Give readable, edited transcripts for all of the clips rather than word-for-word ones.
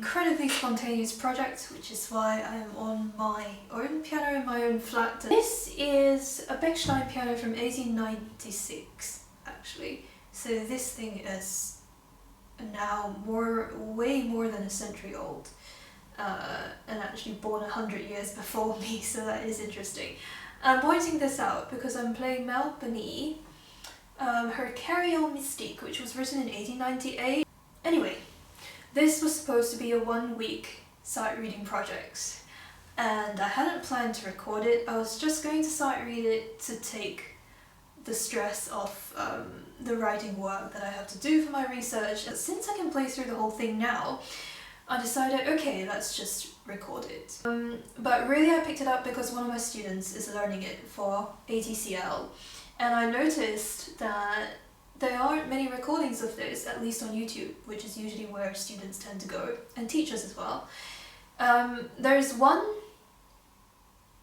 incredibly spontaneous project, which is why I am on my own piano in my own flat. This is a Bechstein piano from 1896 actually, so this thing is now way more than a century old, and actually born 100 years before me, so that is interesting. I'm pointing this out because I'm playing Mel Bonis, her Carillon mystique, which was written in 1898. Anyway, this was supposed to be a 1-week sight reading project, and I hadn't planned to record it. I was just going to sight read it to take the stress off the writing work that I have to do for my research. Since I can play through the whole thing now, I decided, okay, let's just record it. But really I picked it up because one of my students is learning it for ATCL, and I noticed that there aren't many recordings of this, at least on YouTube, which is usually where students tend to go, and teachers as well. There is one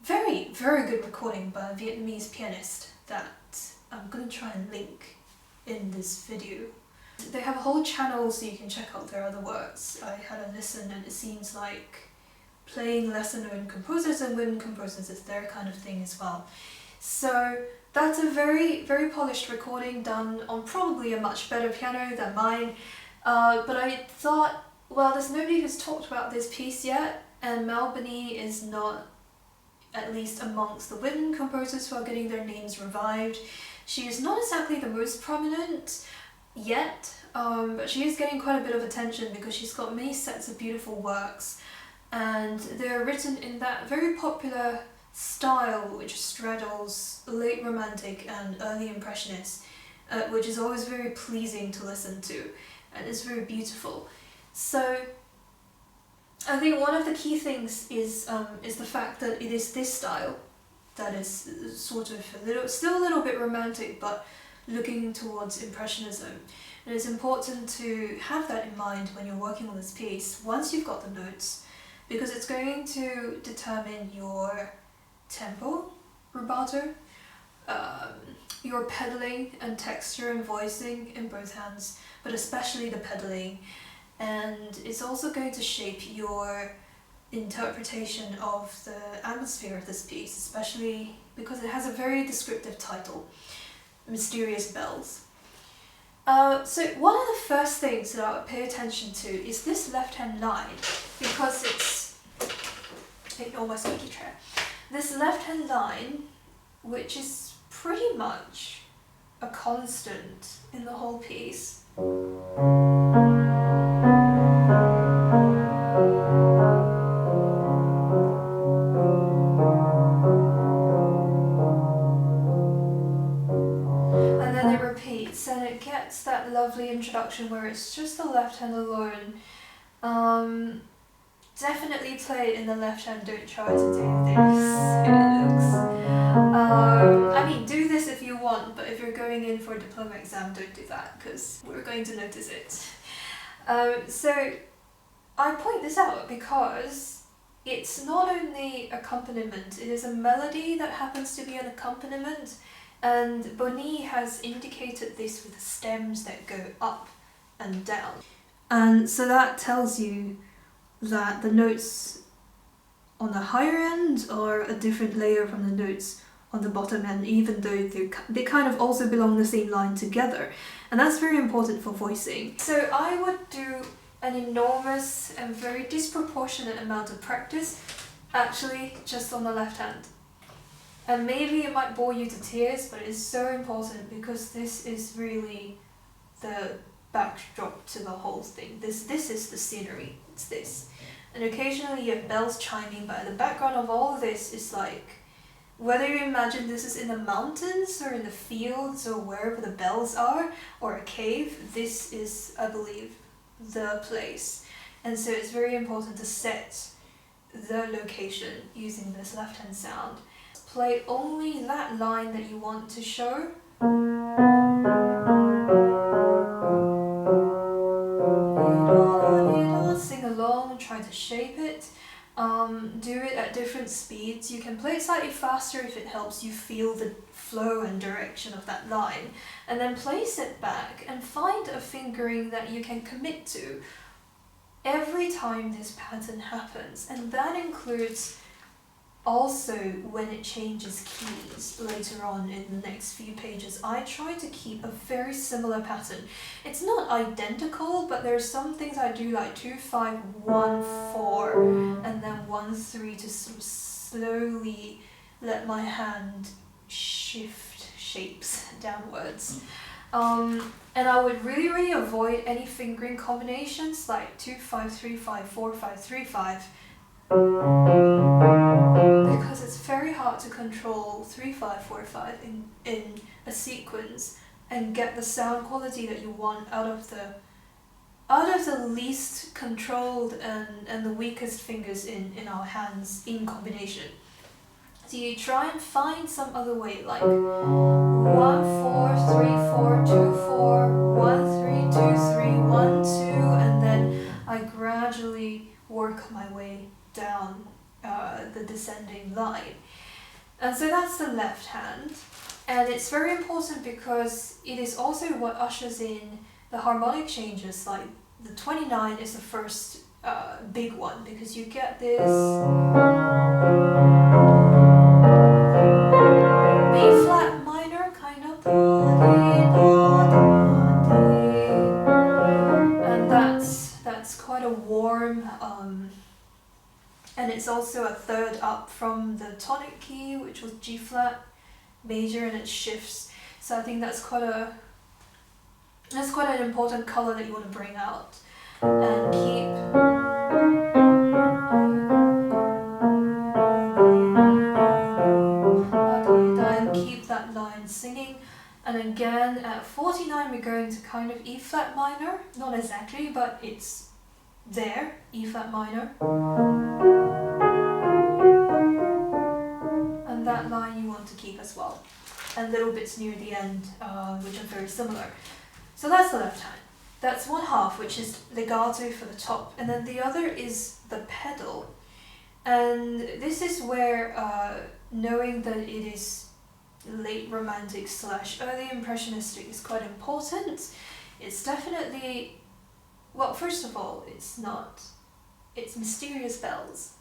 very, very good recording by a Vietnamese pianist that I'm gonna try and link in this video. They have a whole channel so you can check out their other works. I had a listen and it seems like playing lesser known composers and women composers is their kind of thing as well. So that's a very, very polished recording done on probably a much better piano than mine. But I thought, well, there's nobody who's talked about this piece yet, and Mel Bonis is not, at least amongst the women composers who are getting their names revived. She is not exactly the most prominent yet, but she is getting quite a bit of attention because she's got many sets of beautiful works, and they're written in that very popular style which straddles late romantic and early impressionist, which is always very pleasing to listen to, and it's very beautiful. So I think one of the key things is the fact that it is this style that is sort of still a little bit romantic, but looking towards impressionism. And it's important to have that in mind when you're working on this piece once you've got the notes, because it's going to determine your tempo, rubato, your pedaling and texture and voicing in both hands, but especially the pedaling. And it's also going to shape your interpretation of the atmosphere of this piece, especially because it has a very descriptive title, Mysterious Bells. So one of the first things that I would pay attention to is this left-hand line, because it's... ignore my squeaky chair. This left-hand line, which is pretty much a constant in the whole piece. And then it repeats, and it gets that lovely introduction where it's just the left hand alone. Definitely play it in the left hand, don't try to do this. I mean, do this if you want, but if you're going in for a diploma exam, don't do that, because we're going to notice it. So I point this out because it's not only accompaniment, it is a melody that happens to be an accompaniment, and Bonis has indicated this with stems that go up and down. And so that tells you that the notes on the higher end are a different layer from the notes on the bottom end, even though they kind of also belong the same line together. And that's very important for voicing. So I would do an enormous and very disproportionate amount of practice actually just on the left hand. And maybe it might bore you to tears, but it's so important because this is really the backdrop to the whole thing. This is the scenery, it's this. And occasionally you have bells chiming, but the background of all of this is like, whether you imagine this is in the mountains or in the fields or wherever the bells are, or a cave, this is, I believe, the place. And so it's very important to set the location using this left-hand sound. Play only that line that you want to show. Sing along and try to shape it. Do it at different speeds. You can play it slightly faster if it helps you feel the flow and direction of that line, and then place it back and find a fingering that you can commit to. every time this pattern happens, and that includes also when it changes keys later on in the next few pages. I try to keep a very similar pattern. It's not identical, but there's some things I do like 2, 5, 1, 4, and then 1, 3 to sort of slowly let my hand shift shapes downwards. And I would really avoid any fingering combinations like 2, 5, 3, 5, 4, 5, 3, 5. Because it's very hard to control 3, 5, 4, 5 in a sequence and get the sound quality that you want out of the least controlled and the weakest fingers in our hands in combination. So you try and find some other way, like 1, 4, 3, 4, 2, 4, 1, 3, 2, 3, 1, 2, and then I gradually work my way down the descending line. And so that's the left hand, and it's very important because it is also what ushers in the harmonic changes. Like the 29 is the first big one, because you get this B flat minor kind of, and that's quite a warm, and it's also a third up from the tonic key, which was G flat major, and it shifts. So I think that's quite an important color that you want to bring out and keep that line singing. And again, at 49 we're going to kind of E flat minor, not exactly, but it's there, E flat minor. And that line you want to keep as well. And little bits near the end, which are very similar. So that's the left hand. That's one half, which is legato for the top, and then the other is the pedal. And this is where knowing that it is late romantic / early impressionistic is quite important. It's definitely, well, first of all, it's mysterious bells.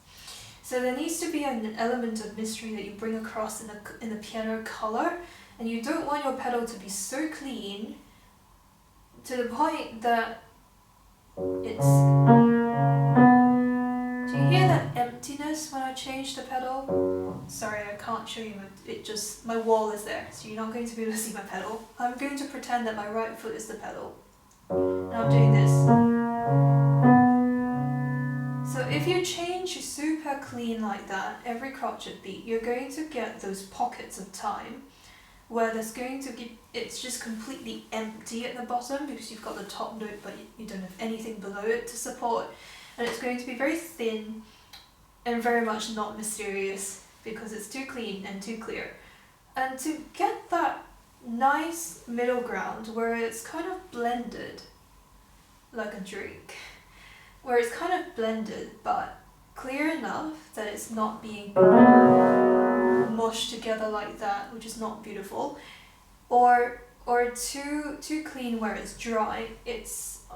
So there needs to be an element of mystery that you bring across in the piano color, and you don't want your pedal to be so clean to the point that it's... Do you hear that emptiness when I change the pedal? Sorry, I can't show you, my wall is there, so you're not going to be able to see my pedal. I'm going to pretend that my right foot is the pedal. And I'm doing this. So if you change super clean like that, every crotchet beat, you're going to get those pockets of time where it's just completely empty at the bottom because you've got the top note but you don't have anything below it to support, and it's going to be very thin and very much not mysterious because it's too clean and too clear. And to get that nice middle ground where it's kind of blended like a drink, where it's kind of blended but clear enough that it's not being mushed together like that, which is not beautiful, or too clean where it's dry.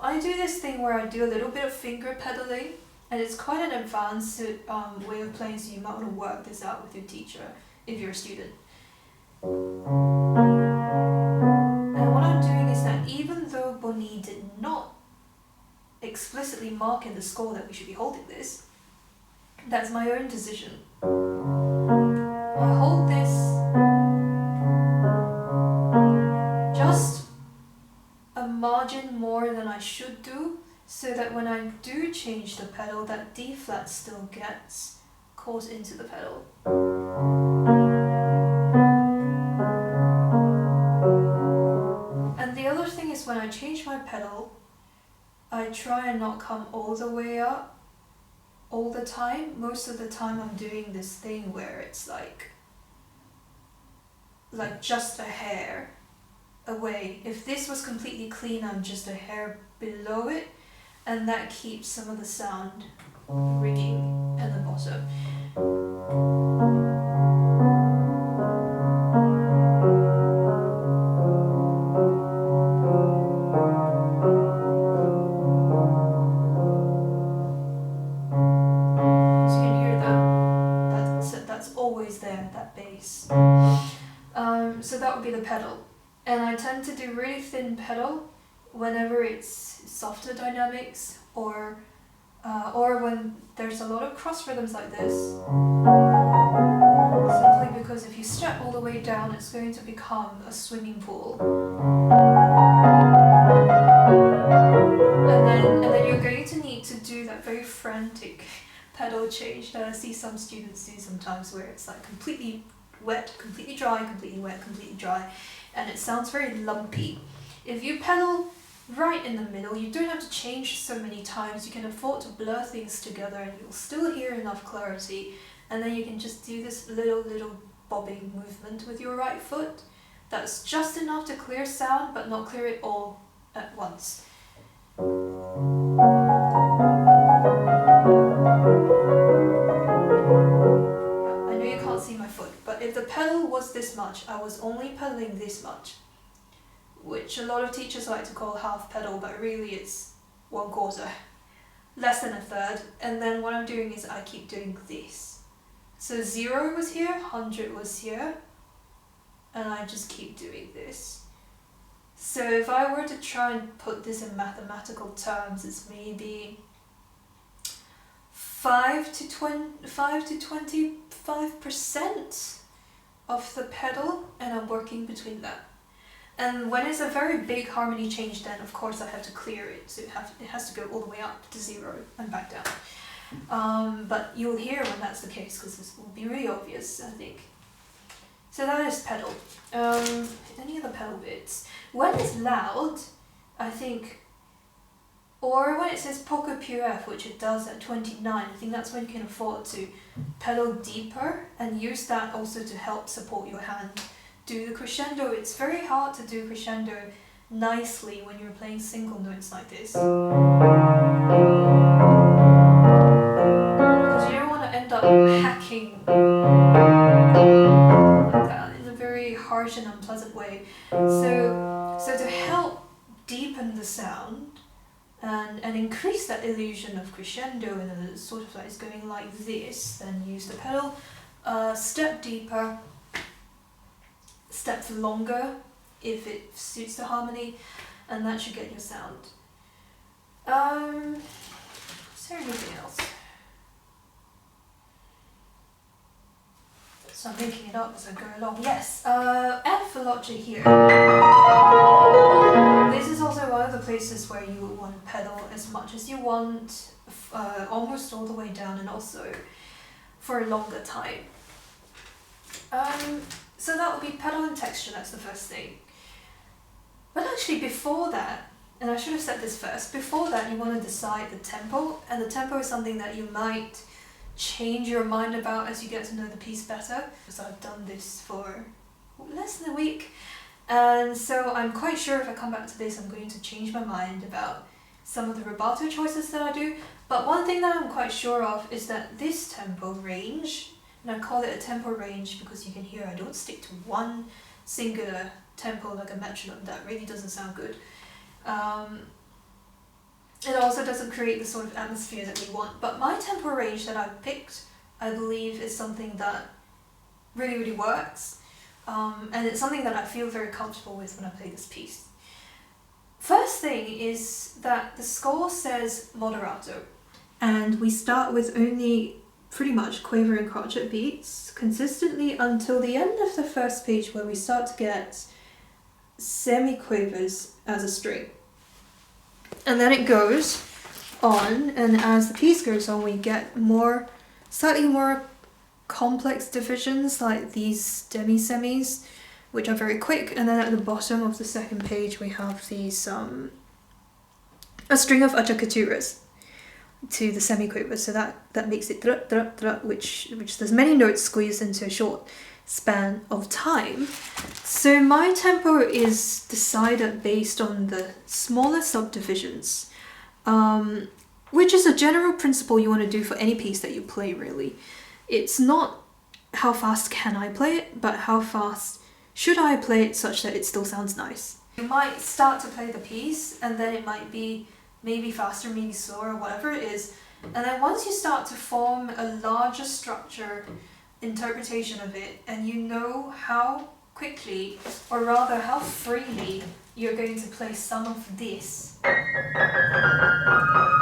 I do this thing where I do a little bit of finger pedaling, and it's quite an advanced way of playing, so you might want to work this out with your teacher if you're a student. And what I'm doing is that even though Bonis did not explicitly mark in the score that we should be holding this, that's my own decision. I hold this just a margin more than I should do, so that when I do change the pedal, that D flat still gets caught into the pedal. And the other thing is, when I change my pedal, I try and not come all the way up all the time. Most of the time I'm doing this thing where it's like just a hair away. If this was completely clean, I'm just a hair below it, and that keeps some of the sound ringing at the bottom. So that would be the pedal. And I tend to do really thin pedal whenever it's softer dynamics or when there's a lot of cross rhythms like this. Simply because if you step all the way down, it's going to become a swimming pool. And then you're going to need to do that very frantic pedal change that I see some students do sometimes, where it's like completely wet, completely dry, completely wet, completely dry, and it sounds very lumpy. If you pedal right in the middle, you don't have to change so many times. You can afford to blur things together and you'll still hear enough clarity, and then you can just do this little bobbing movement with your right foot. That's just enough to clear sound, but not clear it all at once. I know you can't see my foot, but if the pedal was this much, I was only pedaling this much, which a lot of teachers like to call half pedal, but really it's 1/4, less than a third. And then what I'm doing is I keep doing this. So 0 was here, 100 was here, and I just keep doing this. So if I were to try and put this in mathematical terms, it's maybe 5 to 25% of the pedal, and I'm working between that. And when it's a very big harmony change, then of course I have to clear it, so it has to go all the way up to 0 and back down. But you'll hear when that's the case, because this will be really obvious, I think. So that is pedal. Any other pedal bits? When it's loud, I think, or when it says poco più F, which it does at 29, I think that's when you can afford to pedal deeper and use that also to help support your hand. Do the crescendo. It's very hard to do crescendo nicely when you're playing single notes like this, because you don't want to end up hacking like that in a very harsh and unpleasant way. So to help deepen the sound and increase that illusion of crescendo and a sort of like it's going like this, then use the pedal, step deeper, steps longer if it suits the harmony, and that should get your sound. Is there anything else? So I'm making it up as I go along. Yes, F for logic here. This is also one of the places where you will want to pedal as much as you want, almost all the way down, and also for a longer time. So that would be pedal and texture, that's the first thing. But actually before that, and I should have said this first, before that you want to decide the tempo, and the tempo is something that you might change your mind about as you get to know the piece better, because I've done this for less than a week, and so I'm quite sure if I come back to this I'm going to change my mind about some of the rubato choices that I do. But one thing that I'm quite sure of is that this tempo range, and I call it a tempo range because you can hear I don't stick to one singular tempo like a metronome. That really doesn't sound good. It also doesn't create the sort of atmosphere that we want. But my tempo range that I've picked, I believe, is something that really works. And it's something that I feel very comfortable with when I play this piece. First thing is that the score says moderato, and we start with only pretty much quaver and crotchet beats consistently until the end of the first page, where we start to get semi-quavers as a string. And then it goes on, and as the piece goes on we get slightly more complex divisions like these demi-semis, which are very quick, and then at the bottom of the second page we have these a string of adjacaturas to the semi-quavers, so that makes it which there's many notes squeezed into a short span of time. So my tempo is decided based on the smaller subdivisions, which is a general principle you want to do for any piece that you play, really. It's not how fast can I play it, but how fast should I play it such that it still sounds nice. You might start to play the piece and then it might be maybe faster, maybe slower, whatever it is, and then once you start to form a larger structure interpretation of it, and you know how quickly, or rather how freely, you're going to play some of this.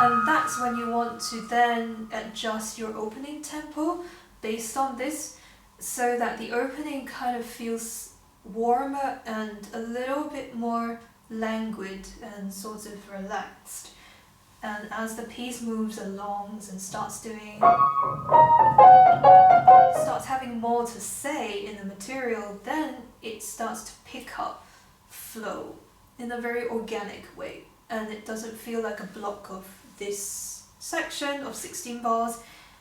And that's when you want to then adjust your opening tempo based on this, so that the opening kind of feels warmer and a little bit more languid and sort of relaxed. And as the piece moves along and starts having more to say in the material, then it starts to pick up flow in a very organic way, and it doesn't feel like a block of this section of 16 bars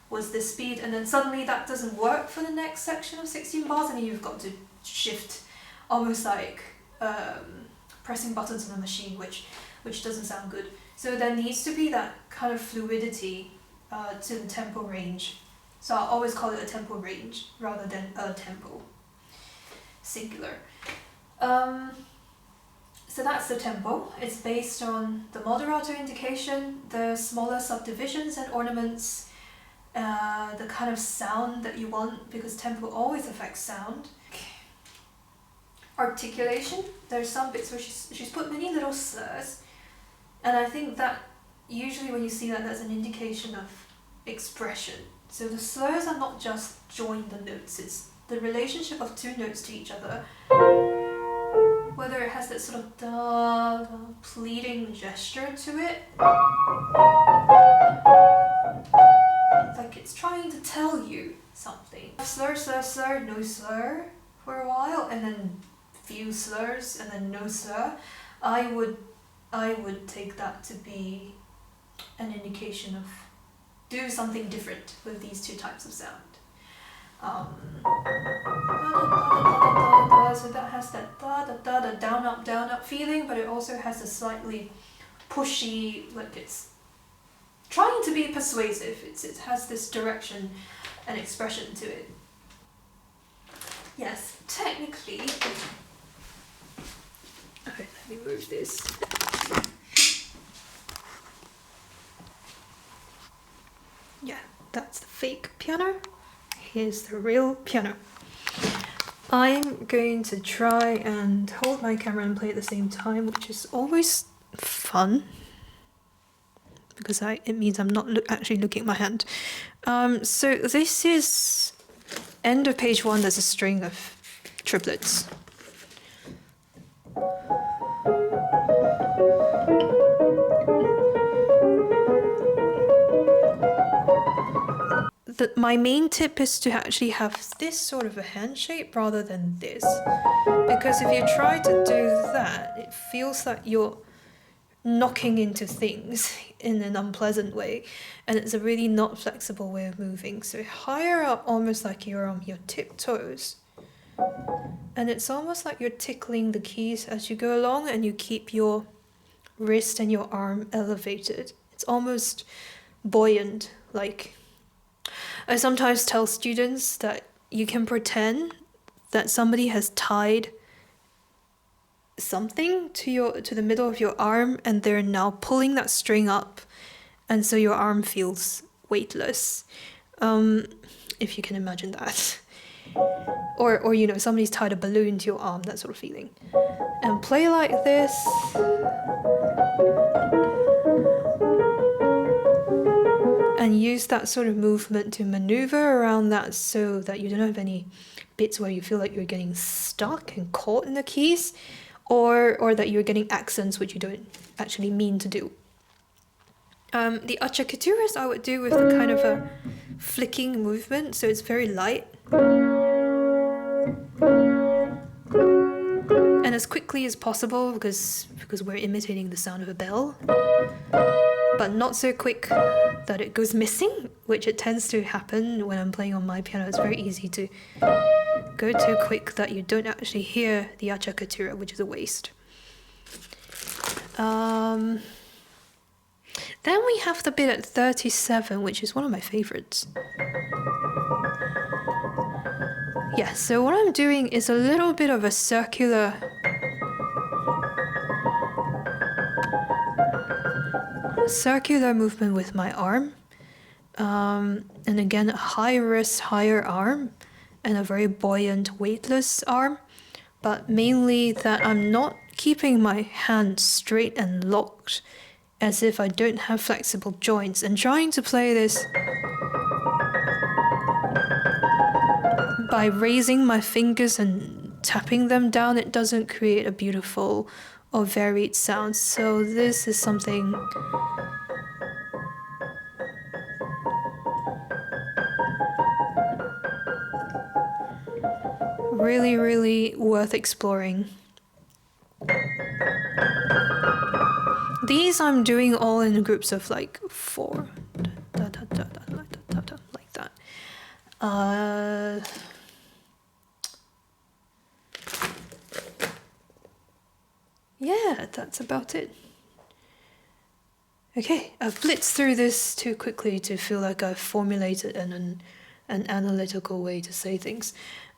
was this speed, and then suddenly that doesn't work for the next section of 16 bars, and you've got to shift, almost like pressing buttons on a machine, which doesn't sound good. So there needs to be that kind of fluidity to the tempo range. So I always call it a tempo range rather than a tempo, singular. So that's the tempo. It's based on the moderato indication, the smaller subdivisions and ornaments, the kind of sound that you want, because tempo always affects sound. Articulation, there's some bits where she's put many little slurs, and I think that usually when you see that, that's an indication of expression. So the slurs are not just join the notes, it's the relationship of two notes to each other, whether it has that sort of da pleading gesture to it, like it's trying to tell you something. Slur, slur, slur, no slur for a while, and then few slurs, and then no slur. I would take that to be an indication of do something different with these two types of sound. So that has that da down up feeling, but it also has a slightly pushy, like it's trying to be persuasive. It has this direction and expression to it. Yes, technically. Okay, let me move this. Yeah, that's the fake piano. Here's the real piano. I'm going to try and hold my camera and play at the same time, which is always fun, because it means I'm not actually looking at my hand. So this is end of page 1, there's a string of triplets. My main tip is to actually have this sort of a hand shape rather than this, because if you try to do that, it feels like you're knocking into things in an unpleasant way, and it's a really not flexible way of moving. So higher up, almost like you're on your tiptoes, and it's almost like you're tickling the keys as you go along, and you keep your wrist and your arm elevated. It's almost buoyant. Like, I sometimes tell students that you can pretend that somebody has tied something to the middle of your arm, and they're now pulling that string up, and so your arm feels weightless, if you can imagine that. Or you know, somebody's tied a balloon to your arm, that sort of feeling. And play like this. And use that sort of movement to maneuver around that, so that you don't have any bits where you feel like you're getting stuck and caught in the keys, or that you're getting accents which you don't actually mean to do. The acciaccatura I would do with a kind of a flicking movement, so it's very light. And as quickly as possible, because we're imitating the sound of a bell, but not so quick that it goes missing, which it tends to happen when I'm playing on my piano. It's very easy to go too quick that you don't actually hear the acciaccatura, which is a waste. Then we have the bit at 37, which is one of my favorites. Yeah, so what I'm doing is a little bit of a circular movement with my arm, and again a high wrist, higher arm, and a very buoyant, weightless arm, but mainly that I'm not keeping my hand straight and locked as if I don't have flexible joints, and trying to play this by raising my fingers and tapping them down, it doesn't create a beautiful or varied sound. So this is something really worth exploring. These I'm doing all in groups of like 4, like that. Yeah, that's about it. Okay, I've blitzed through this too quickly to feel like I've formulated an analytical way to say things.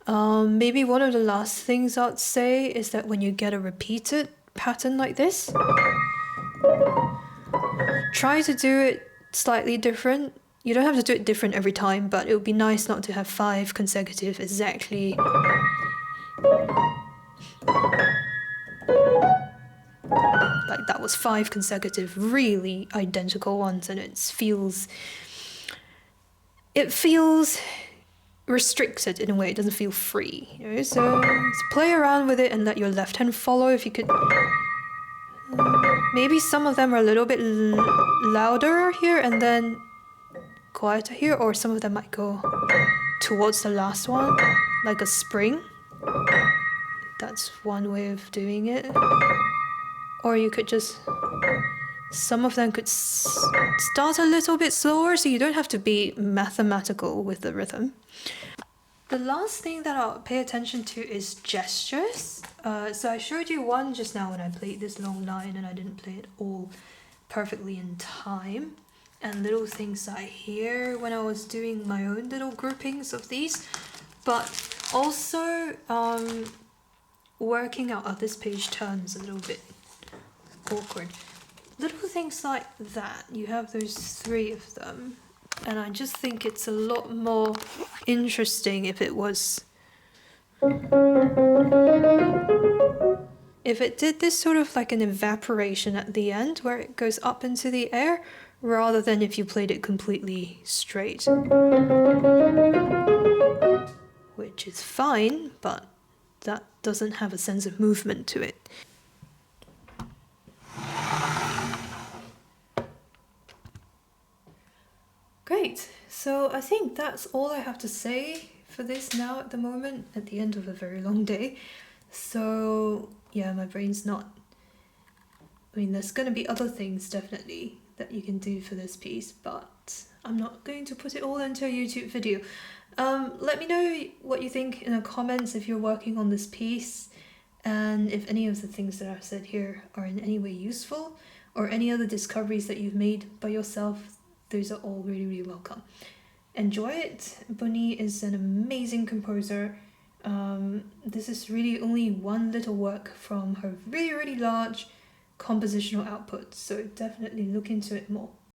Maybe one of the last things I'd say is that when you get a repeated pattern like this, try to do it slightly different. You don't have to do it different every time, but it would be nice not to have 5 consecutive exactly like that was 5 consecutive really identical ones, and it feels restricted in a way. It doesn't feel free, you know? So play around with it and let your left hand follow if you could. Maybe some of them are a little bit louder here and then quieter here, or some of them might go towards the last one, like a spring. That's one way of doing it. Or you could just, some of them could start a little bit slower, so you don't have to be mathematical with the rhythm. The last thing that I'll pay attention to is gestures. So I showed you one just now when I played this long line and I didn't play it all perfectly in time. And little things I hear when I was doing my own little groupings of these. But also working out, this page turns a little bit awkward. Little things like that, you have those 3 of them. And I just think it's a lot more interesting if it was... if it did this sort of like an evaporation at the end where it goes up into the air, rather than if you played it completely straight. Which is fine, but that doesn't have a sense of movement to it. Great, so I think that's all I have to say for this now at the moment, at the end of a very long day. So yeah, my brain's not... I mean, there's going to be other things definitely that you can do for this piece, but I'm not going to put it all into a YouTube video. Let me know what you think in the comments if you're working on this piece, and if any of the things that I've said here are in any way useful, or any other discoveries that you've made by yourself. Those are all really welcome. Enjoy it. Bonis is an amazing composer. This is really only one little work from her really large compositional output, so definitely look into it more.